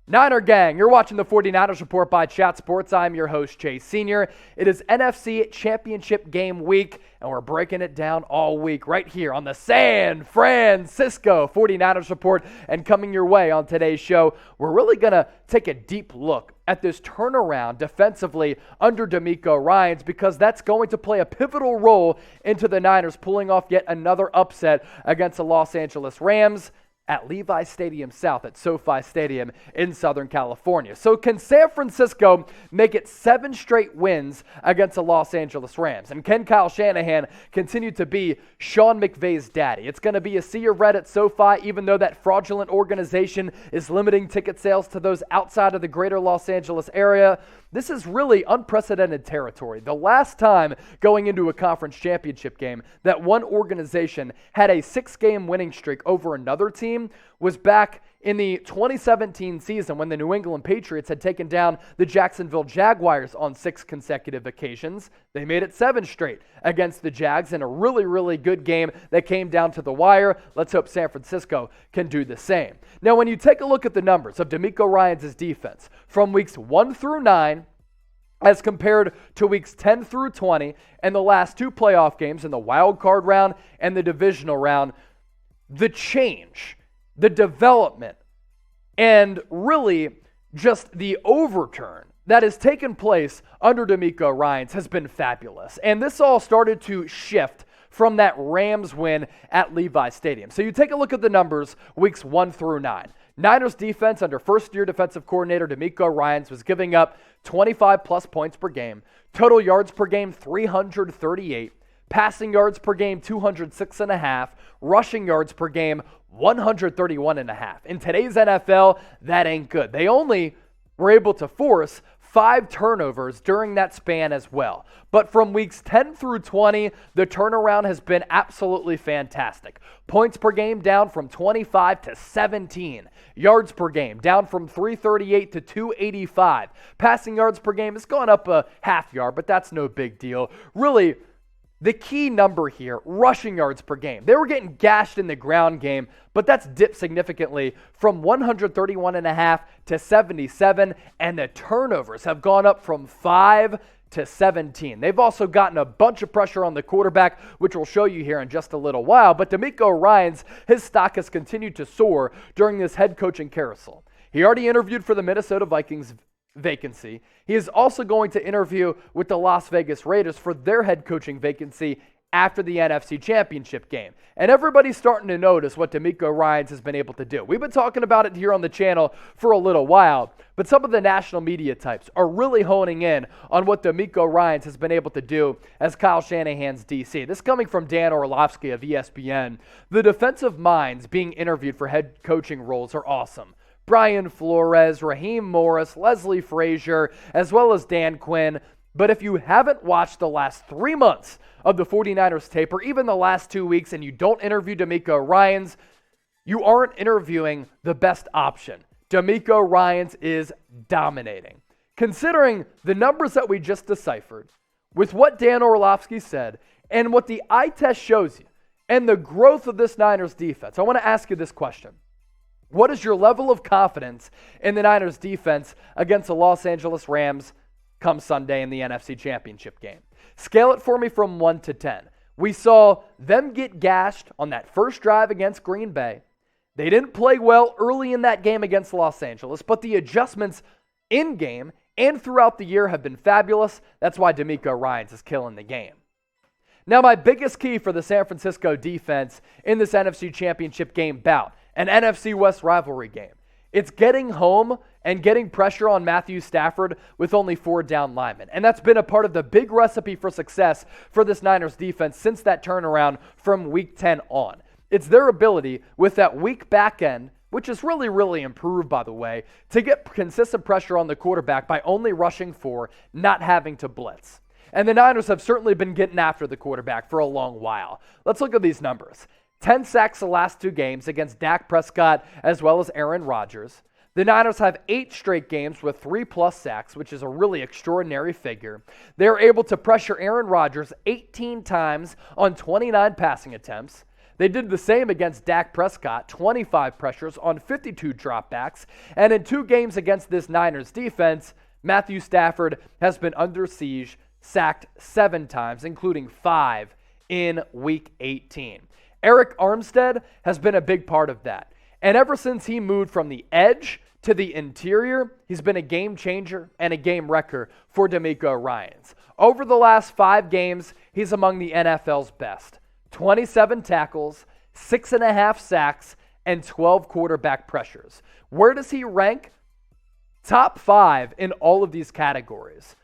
Niner Gang, you're watching the 49ers Report by Chat Sports. I'm your host, Chase Sr. It is NFC Championship game week, and we're breaking it down all week right here on the San Francisco 49ers Report. And coming your way on today's show, we're really going to take a deep look at this turnaround defensively under DeMeco Ryans, because that's going to play a pivotal role into the Niners pulling off yet another upset against the Los Angeles Rams at Levi Stadium South at SoFi Stadium in Southern California. So can San Francisco make it 7 straight wins against the Los Angeles Rams? And can Kyle Shanahan continue to be Sean McVay's daddy? It's going to be a sea of red at SoFi, even though that fraudulent organization is limiting ticket sales to those outside of the greater Los Angeles area. This is really unprecedented territory. The last time going into a conference championship game that one organization had a 6-game winning streak over another team was back in the 2017 season when the New England Patriots had taken down the Jacksonville Jaguars on 6 consecutive occasions. They made it 7 straight against the Jags in a really, really good game that came down to the wire. Let's hope San Francisco can do the same. Now, when you take a look at the numbers of DeMeco Ryans' defense from weeks 1 through 9, as compared to weeks 10 through 20 and the last 2 playoff games in the wild card round and the divisional round, the change, the development, and really just the overturn that has taken place under DeMeco Ryans has been fabulous. And this all started to shift from that Rams win at Levi Stadium. So you take a look at the numbers weeks 1 through 9. Niners defense under first-year defensive coordinator DeMeco Ryans was giving up 25-plus points per game, total yards per game 338, passing yards per game 206.5, rushing yards per game 131.5. In today's NFL, that ain't good. They only were able to force 5 turnovers during that span as well. But from weeks 10 through 20, the turnaround has been absolutely fantastic. Points per game down from 25 to 17. Yards per game down from 338 to 285. Passing yards per game has gone up a half yard, but that's no big deal. Really, the key number here, rushing yards per game. They were getting gashed in the ground game, but that's dipped significantly from 131.5 to 77, and the turnovers have gone up from 5 to 17. They've also gotten a bunch of pressure on the quarterback, which we'll show you here in just a little while, but DeMeco Ryans, his stock has continued to soar during this head coaching carousel. He already interviewed for the Minnesota Vikings vacancy. He is also going to interview with the Las Vegas Raiders for their head coaching vacancy after the NFC Championship game. And everybody's starting to notice what DeMeco Ryans has been able to do. We've been talking about it here on the channel for a little while, but some of the national media types are really honing in on what DeMeco Ryans has been able to do as Kyle Shanahan's DC. This coming from Dan Orlovsky of ESPN. The defensive minds being interviewed for head coaching roles are awesome. Brian Flores, Raheem Morris, Leslie Frazier, as well as Dan Quinn. But if you haven't watched the last 3 months of the 49ers tape, or even the last 2 weeks, and you don't interview DeMeco Ryans, you aren't interviewing the best option. DeMeco Ryans is dominating. Considering the numbers that we just deciphered, with what Dan Orlovsky said, and what the eye test shows you, and the growth of this Niners defense, I want to ask you this question. What is your level of confidence in the Niners defense against the Los Angeles Rams come Sunday in the NFC Championship game? Scale it for me from 1 to 10. We saw them get gashed on that first drive against Green Bay. They didn't play well early in that game against Los Angeles, but the adjustments in-game and throughout the year have been fabulous. That's why DeMeco Ryans is killing the game. Now, my biggest key for the San Francisco defense in this NFC Championship game bout, an NFC West rivalry game, it's getting home and getting pressure on Matthew Stafford with only 4 down linemen. And that's been a part of the big recipe for success for this Niners defense since that turnaround from Week 10 on. It's their ability with that weak back end, which is really, really improved, by the way, to get consistent pressure on the quarterback by only rushing 4, not having to blitz. And the Niners have certainly been getting after the quarterback for a long while. Let's look at these numbers. 10 sacks the last 2 games against Dak Prescott as well as Aaron Rodgers. The Niners have 8 straight games with 3+ sacks, which is a really extraordinary figure. They're able to pressure Aaron Rodgers 18 times on 29 passing attempts. They did the same against Dak Prescott, 25 pressures on 52 dropbacks. And in 2 games against this Niners defense, Matthew Stafford has been under siege, sacked 7 times, including 5 in Week 18. Arik Armstead has been a big part of that. And ever since he moved from the edge to the interior, he's been a game changer and a game wrecker for DeMeco Ryans. Over the last 5 games, he's among the NFL's best. 27 tackles, 6.5 sacks, and 12 quarterback pressures. Where does he rank? Top 5 in all of these categories.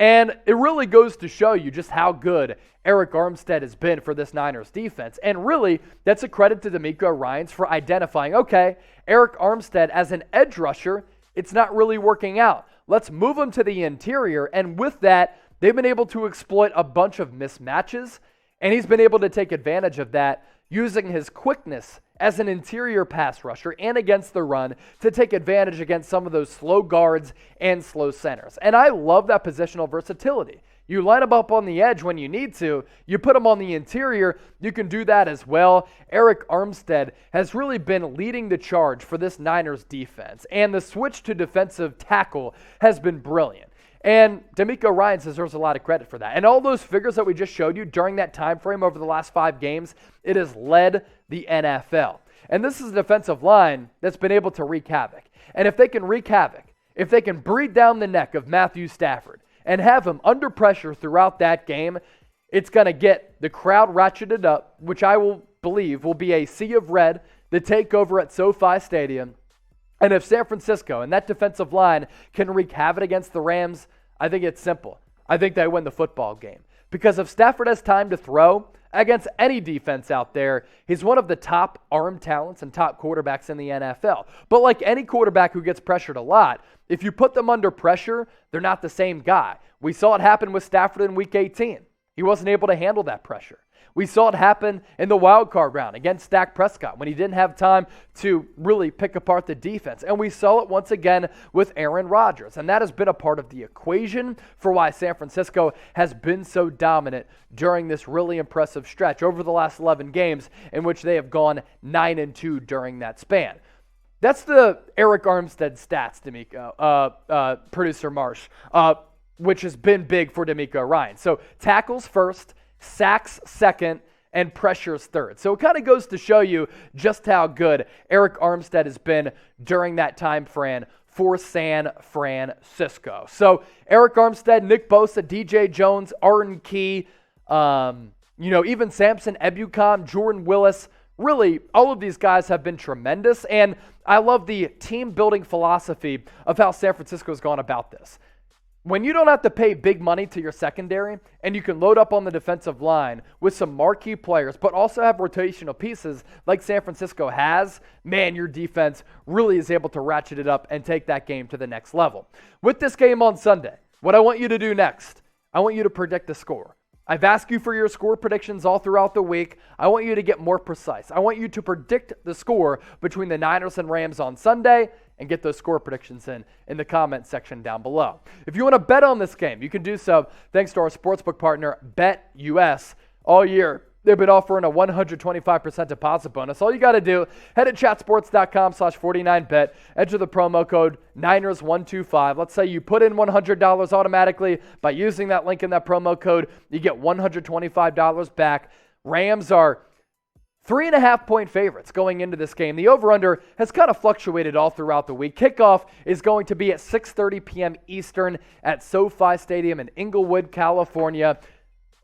And it really goes to show you just how good Arik Armstead has been for this Niners defense. And really, that's a credit to DeMeco Ryans for identifying, okay, Arik Armstead as an edge rusher, it's not really working out. Let's move him to the interior. And with that, they've been able to exploit a bunch of mismatches. And he's been able to take advantage of that using his quickness as an interior pass rusher and against the run to take advantage against some of those slow guards and slow centers. And I love that positional versatility. You line them up on the edge when you need to. You put them on the interior. You can do that as well. Arik Armstead has really been leading the charge for this Niners defense. And the switch to defensive tackle has been brilliant. And DeMeco Ryans deserves a lot of credit for that. And all those figures that we just showed you during that time frame over the last 5 games, it has led the NFL. And this is a defensive line that's been able to wreak havoc. And if they can wreak havoc, if they can breathe down the neck of Matthew Stafford and have him under pressure throughout that game, it's going to get the crowd ratcheted up, which I will believe will be a sea of red, the takeover at SoFi Stadium. And if San Francisco and that defensive line can wreak havoc against the Rams, I think it's simple. I think they win the football game. Because if Stafford has time to throw against any defense out there, he's one of the top arm talents and top quarterbacks in the NFL. But like any quarterback who gets pressured a lot, if you put them under pressure, they're not the same guy. We saw it happen with Stafford in Week 18. He wasn't able to handle that pressure. We saw it happen in the wild card round against Dak Prescott when he didn't have time to really pick apart the defense. And we saw it once again with Aaron Rodgers. And that has been a part of the equation for why San Francisco has been so dominant during this really impressive stretch over the last 11 games in which they have gone 9-2 during that span. That's the Arik Armstead stats, DeMeco, producer Marsh, which has been big for DeMeco Ryans. So tackles first, sacks second, and pressures third. So it kind of goes to show you just how good Arik Armstead has been during that time frame for San Francisco. So Arik Armstead, Nick Bosa, DJ Jones, Arden Key, even Samson Ebukam, Jordan Willis. Really, all of these guys have been tremendous. And I love the team-building philosophy of how San Francisco's gone about this. When you don't have to pay big money to your secondary and you can load up on the defensive line with some marquee players, but also have rotational pieces like San Francisco has, man, your defense really is able to ratchet it up and take that game to the next level. With this game on Sunday, what I want you to do next, I want you to predict the score. I've asked you for your score predictions all throughout the week. I want you to get more precise. I want you to predict the score between the Niners and Rams on Sunday and get those score predictions in the comment section down below. If you want to bet on this game, you can do so thanks to our sportsbook partner, BetUS. All year, they've been offering a 125% deposit bonus. All you got to do, head to chatsports.com/49bet, enter the promo code Niners125. Let's say you put in $100 automatically. By using that link in that promo code, you get $125 back. Rams are 3.5-point favorites going into this game. The over-under has kind of fluctuated all throughout the week. Kickoff is going to be at 6:30 p.m. Eastern at SoFi Stadium in Inglewood, California.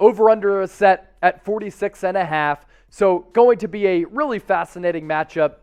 Over-under is set at 46.5. So going to be a really fascinating matchup.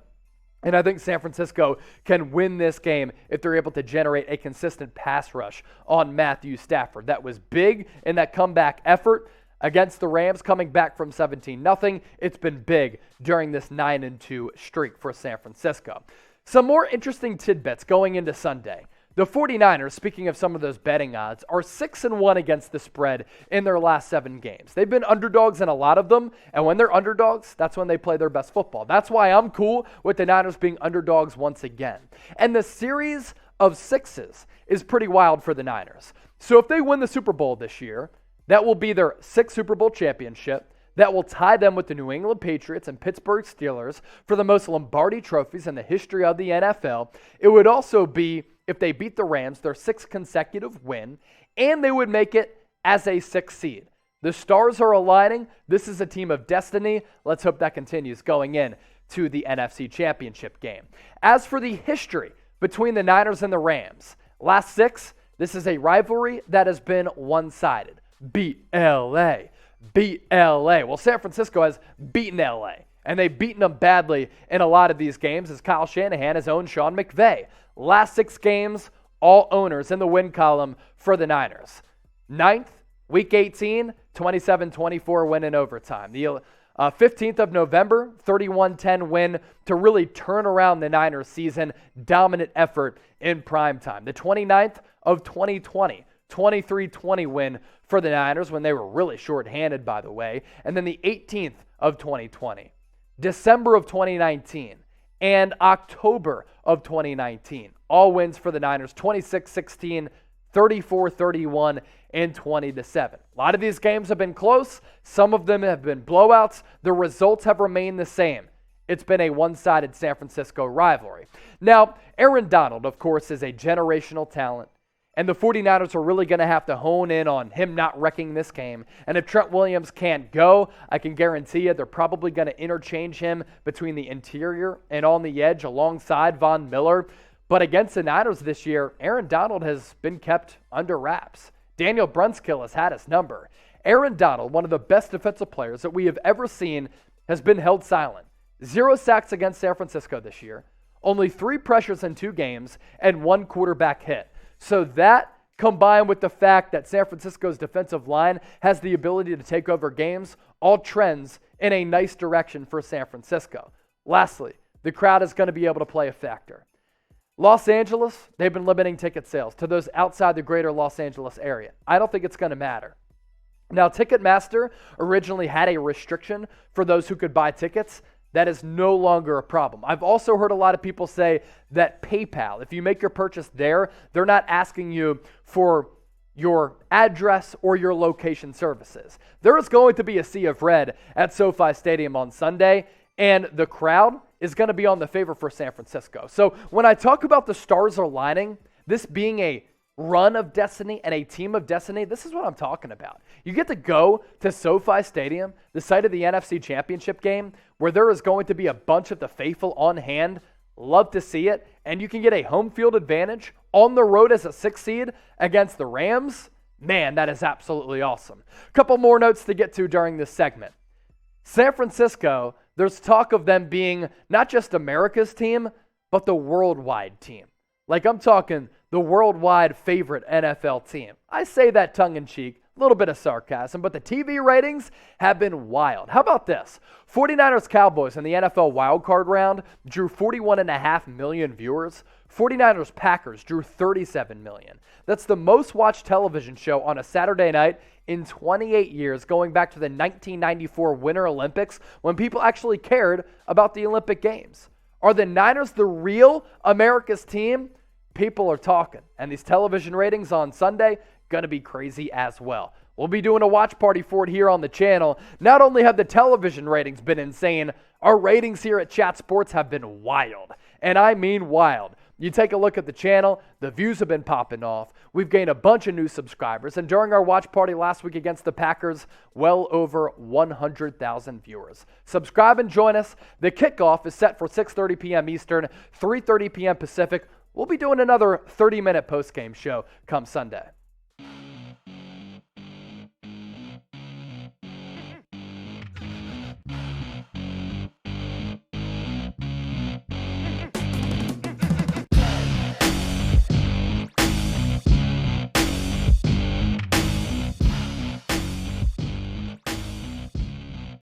And I think San Francisco can win this game if they're able to generate a consistent pass rush on Matthew Stafford. That was big in that comeback effort against the Rams, coming back from 17-0. It's been big during this 9-2 streak for San Francisco. Some more interesting tidbits going into Sunday. The 49ers, speaking of some of those betting odds, are 6-1 against the spread in their last 7 games. They've been underdogs in a lot of them, and when they're underdogs, that's when they play their best football. That's why I'm cool with the Niners being underdogs once again. And the series of 6s is pretty wild for the Niners. So if they win the Super Bowl this year, that will be their 6th Super Bowl championship, that will tie them with the New England Patriots and Pittsburgh Steelers for the most Lombardi trophies in the history of the NFL. It would also be, if they beat the Rams, their 6th consecutive win, and they would make it as a 6th seed. The stars are aligning. This is a team of destiny. Let's hope that continues going in to the NFC Championship game. As for the history between the Niners and the Rams, last 6, this is a rivalry that has been one-sided. Beat LA. Beat LA. Well, San Francisco has beaten LA, and they've beaten them badly in a lot of these games as Kyle Shanahan has owned Sean McVay. Last 6 games, all owners in the win column for the Niners. 9th, Week 18, 27-24 win in overtime. The 15th of November, 31-10 win to really turn around the Niners season. Dominant effort in primetime. The 29th of 2020, 23-20 win for the Niners when they were really shorthanded, by the way. And then the 18th of 2020, December of 2019, and October of 2019. All wins for the Niners, 26-16, 34-31, and 20-7. A lot of these games have been close. Some of them have been blowouts. The results have remained the same. It's been a one-sided San Francisco rivalry. Now, Aaron Donald, of course, is a generational talent, and the 49ers are really going to have to hone in on him not wrecking this game. And if Trent Williams can't go, I can guarantee you they're probably going to interchange him between the interior and on the edge alongside Von Miller. But against the Niners this year, Aaron Donald has been kept under wraps. Daniel Brunskill has had his number. Aaron Donald, one of the best defensive players that we have ever seen, has been held silent. 0 sacks against San Francisco this year, only 3 pressures in 2 games, and 1 quarterback hit. So that, combined with the fact that San Francisco's defensive line has the ability to take over games, all trends in a nice direction for San Francisco. Lastly, the crowd is going to be able to play a factor. Los Angeles, they've been limiting ticket sales to those outside the greater Los Angeles area. I don't think it's going to matter. Now, Ticketmaster originally had a restriction for those who could buy tickets. That is no longer a problem. I've also heard a lot of people say that PayPal, if you make your purchase there, they're not asking you for your address or your location services. There is going to be a sea of red at SoFi Stadium on Sunday, and the crowd is going to be on the favor for San Francisco. So when I talk about the stars aligning, this being a run of destiny and a team of destiny, this is what I'm talking about. You get to go to SoFi Stadium, the site of the NFC Championship game, where there is going to be a bunch of the faithful on hand. Love to see it. And you can get a home field advantage on the road as a 6th seed against the Rams. Man, that is absolutely awesome. A couple more notes to get to during this segment. San Francisco, there's talk of them being not just America's team, but the worldwide team. Like, I'm talking the worldwide favorite NFL team. I say that tongue-in-cheek, a little bit of sarcasm, but the TV ratings have been wild. How about this? 49ers Cowboys in the NFL wildcard round drew 41.5 million viewers. 49ers Packers drew 37 million. That's the most watched television show on a Saturday night in 28 years, going back to the 1994 Winter Olympics, when people actually cared about the Olympic Games. Are the Niners the real America's team? People are talking. And these television ratings on Sunday, going to be crazy as well. We'll be doing a watch party for it here on the channel. Not only have the television ratings been insane, our ratings here at Chat Sports have been wild. And I mean wild. You take a look at the channel, the views have been popping off. We've gained a bunch of new subscribers. And during our watch party last week against the Packers, well over 100,000 viewers. Subscribe and join us. The kickoff is set for 6:30 p.m. Eastern, 3:30 p.m. Pacific. We'll be doing another 30-minute post-game show come Sunday.